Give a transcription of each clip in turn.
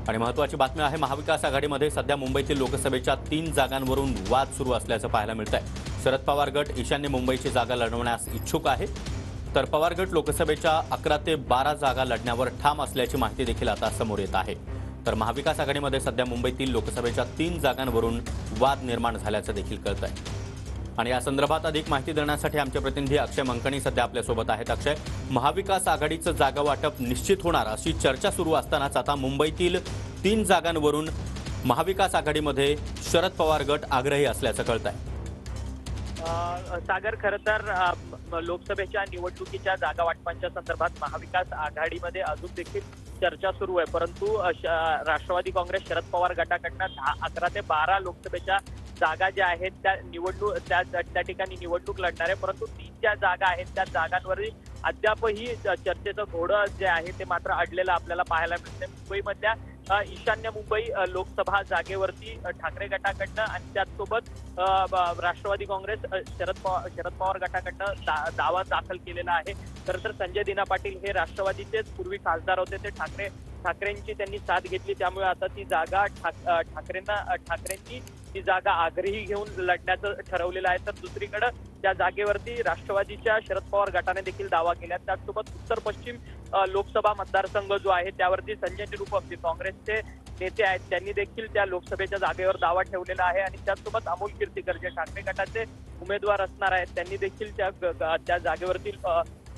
आणि महत्त्वाची बातमी आहे, महाविकास आघाडीमध्ये सध्या मुंबईतील लोकसभेच्या 3 जागांवरून वाद सुरू असल्याचं पाहायला मिळतंय। शरद पवार गट ईशान्य मुंबईची जागा लढवण्यास इच्छुक आहे, तर पवार गट लोकसभेच्या 11 ते 12 जागा लढण्यावर ठाम असल्याची माहिती देखील आता समोर येत आहे। तर महाविकास आघाडीमध्ये सध्या मुंबईतील लोकसभेच्या 3 जागांवरून वाद निर्माण झाल्याचं देखील कळतंय। आणि या संदर्भात अधिक माहिती देण्यासाठी आमचे प्रतिनिधी अक्षय मंकणी सध्या आपल्यासोबत आहेत। अक्षय, महाविकास आघाडीचं जागा वाटप निश्चित होणार अशी चर्चा सुरू असतानाच आता मुंबईतील 3 जागांवरून महाविकास आघाडीमध्ये शरद पवार गट आग्रही असल्याचं कळतंय। सागर, खरं तर लोकसभेच्या निवडणुकीच्या जागा वाटपांच्या संदर्भात महाविकास आघाडीमध्ये अजून देखील चर्चा सुरू आहे, परंतु राष्ट्रवादी काँग्रेस शरद पवार गटाकडनं 11 ते 12 लोकसभेच्या जागा ज्या आहेत त्या ठिकाणी निवडणूक लढणार आहे, परंतु 3 ज्या जागा आहेत त्या जागांवरही अद्यापही चर्चेचं घोडं जे आहे ते मात्र अडलेलं आपल्याला पाहायला मिळते। मुंबईमधल्या ईशान्य मुंबई लोकसभा जागेवरती ठाकरे गटाकडनं आणि त्याचसोबत राष्ट्रवादी काँग्रेस शरद पवार गटाकडनं दावा दाखल केलेला आहे। खरं तर संजय दिना पाटील हे राष्ट्रवादीचेच पूर्वी खासदार होते, ते ठाकरेंची त्यांनी साथ घेतली, त्यामुळे आता ती जागा ठाकरेंनी ती जागा आग्रही घेऊन लढण्याचं ठरवलेलं आहे। तर दुसरीकडे त्या जागेवरती राष्ट्रवादीच्या शरद पवार गटाने देखील दावा केला। त्याचसोबत उत्तर पश्चिम लोकसभा मतदारसंघ जो आहे त्यावरती संजय निरुपम जे काँग्रेसचे नेते आहेत त्यांनी देखील त्या लोकसभेच्या जागेवर दावा ठेवलेला आहे। आणि त्याचसोबत अमोल कीर्तीकर जे ठाकरे गटाचे उमेदवार असणार आहेत त्यांनी देखील त्या जागेवरती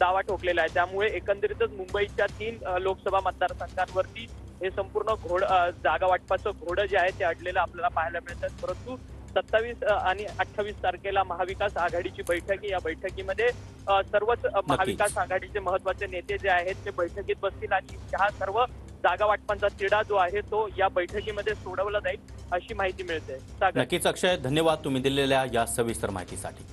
दावा ठोकलेला आहे। त्यामुळे एकंदरीतच मुंबईच्या 3 लोकसभा मतदारसंघांवरती हे संपूर्ण जागा वाटपाचं घोडं जे आहे ते अडलेलं आपल्याला पाहायला मिळतं। परंतु 27 आणि 28 तारखेला महाविकास आघाडीची बैठक, या बैठकीमध्ये सर्वच महाविकास आघाडीचे महत्वाचे नेते जे आहेत ते बैठकीत बसतील आणि हा सर्व जागा वाटपांचा तिढा जो आहे तो या बैठकीमध्ये सोडवला जाईल अशी माहिती मिळते। नक्कीच अक्षय, धन्यवाद तुम्ही दिलेल्या या सविस्तर माहितीसाठी।